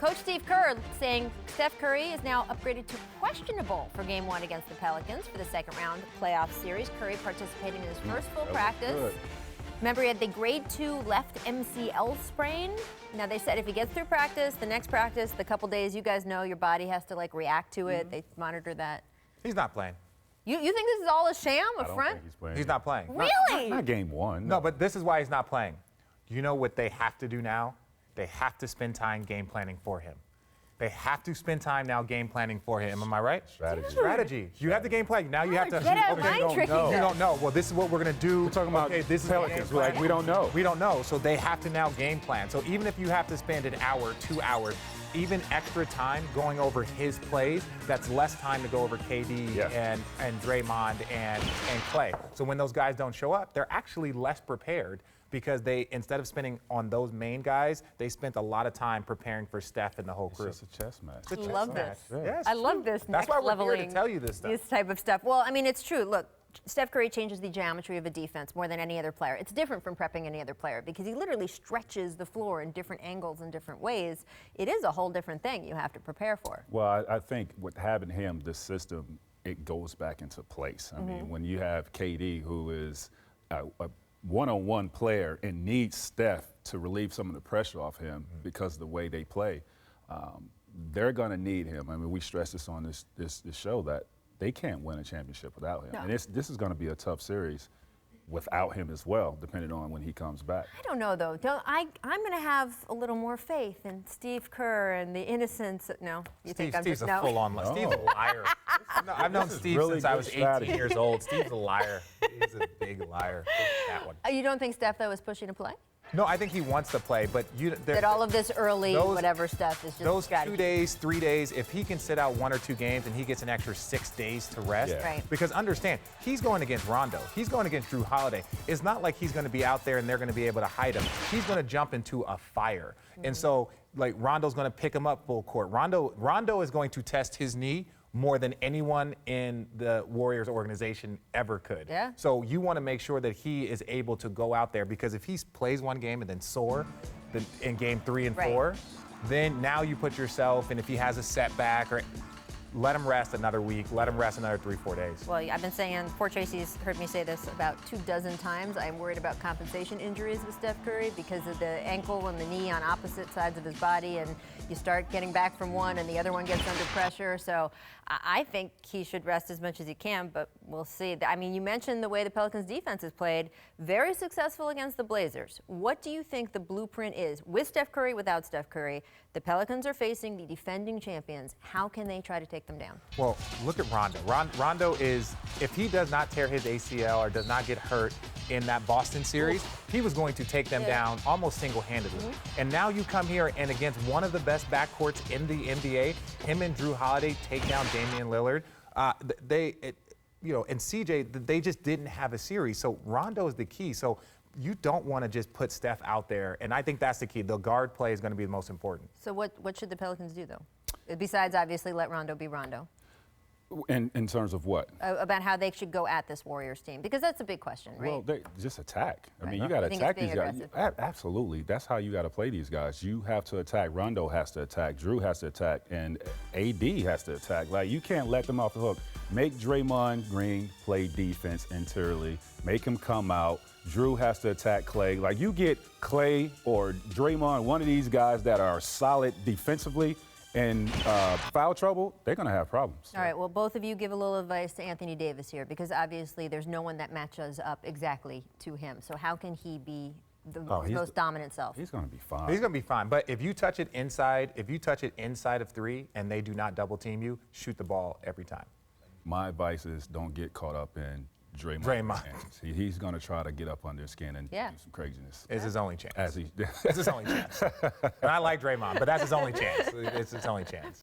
Coach Steve Kerr saying Steph Curry is now upgraded to questionable for Game 1 against the Pelicans for the second round playoff series. Curry participating in his first full practice. Good. Remember, he had the grade 2 left MCL sprain. Now, they said if he gets through practice, the next practice, the couple days, you guys know your body has to, like, react to it. They monitor that. He's not playing. You think this is all a sham, a I don't front? think he's playing. He's not playing. Really? Not game 1. No, but this is why he's not playing. You know what they have to do now? They have to spend time game planning for him. They have to spend time now game planning for him. Am I right? Strategy. You have the game plan. Now you have to. Get out mind tricking. You don't know. Well, this is what we're going to do. We're talking about this Pelicans. is Like, we don't know. We don't know. So they have to now game plan. So even if you have to spend an hour, 2 hours, even extra time going over his plays, that's less time to go over KD and Draymond and Clay. So when those guys don't show up, they're actually less prepared because they, instead of spending on those main guys, they spent a lot of time preparing for Steph and the whole crew. It's just a chess match. I love this. Yes, I love this. That's why we're leveling here to tell you this stuff. This type of stuff. Well, I mean, it's true. Look, Steph Curry changes the geometry of a defense more than any other player. It's different from prepping any other player because he literally stretches the floor in different angles and different ways. It is a whole different thing you have to prepare for. Well, I think with having him, the system, it goes back into place. I mean, when you have KD, who is a one-on-one player and needs Steph to relieve some of the pressure off him because of the way they play, they're going to need him. I mean, we stress this on this show that they can't win a championship without him. No. And this is going to be a tough series without him as well, depending on when he comes back. I don't know, though. I'm going to have a little more faith in Steve Kerr and the innocence. No, you think I'm Steve's just a no? full-on liar. Steve's a liar. No, I've known Steve really since I was good 18 strategy. years old. Steve's a liar. He's a big liar. That one. You don't think Steph, though, is pushing to play? No, I think he wants to play, but That all of this early whatever stuff is just those strategy. 2 days, 3 days, if he can sit out 1 or 2 games and he gets an extra 6 days to rest. Yeah. Right. Because understand, he's going against Rondo. He's going against Drew Holiday. It's not like he's going to be out there and they're going to be able to hide him. He's going to jump into a fire. And so, like, Rondo's going to pick him up full court. Rondo is going to test his knee more than anyone in the Warriors organization ever could. Yeah. So you want to make sure that he is able to go out there, because if he plays one game and then soar in game 3 and 4, then now you put yourself, and if he has a setback, or let him rest another week, let him rest another 3-4 days. Well, I've been saying, poor Tracy's heard me say this about 24 times. I'm worried about compensation injuries with Steph Curry because of the ankle and the knee on opposite sides of his body, and you start getting back from one and the other one gets under pressure. So I think he should rest as much as he can, but we'll see. I mean, you mentioned the way the Pelicans defense has played, very successful against the Blazers. What do you think the blueprint is with Steph Curry, without Steph Curry? The Pelicans are facing the defending champions. How can they try to take them down? Well, look at Rondo. Rondo is, if he does not tear his ACL or does not get hurt in that Boston series, he was going to take them down almost single-handedly. And now you come here and against one of the best backcourts in the NBA, him and Drew Holiday take down Damian Lillard. And CJ, they just didn't have a series. So Rondo is the key. So you don't want to just put Steph out there, and I think that's the key. The guard play is going to be the most important. So what should the Pelicans do, though? Besides, obviously, let Rondo be Rondo. In terms of what? About how they should go at this Warriors team, because that's a big question, right? Well, they just attack. I mean, you You got to think attack it's these being guys. Absolutely. That's how you got to play these guys. You have to attack. Rondo has to attack. Drew has to attack. And AD has to attack. Like, you can't let them off the hook. Make Draymond Green play defense interiorly. Make him come out. Drew has to attack Clay. Like, you get Clay or Draymond, one of these guys that are solid defensively, in foul trouble, they're going to have problems. All right, well, both of you give a little advice to Anthony Davis here, because obviously there's no one that matches up exactly to him. So how can he be the most dominant self? He's going to be fine. He's going to be fine. But if you touch it inside, of 3 and they do not double team you, shoot the ball every time. My advice is don't get caught up in Draymond. He's going to try to get up under his skin and do some craziness. It's his only chance. As he, It's his only chance. And I like Draymond, but that's his only chance. It's his only chance.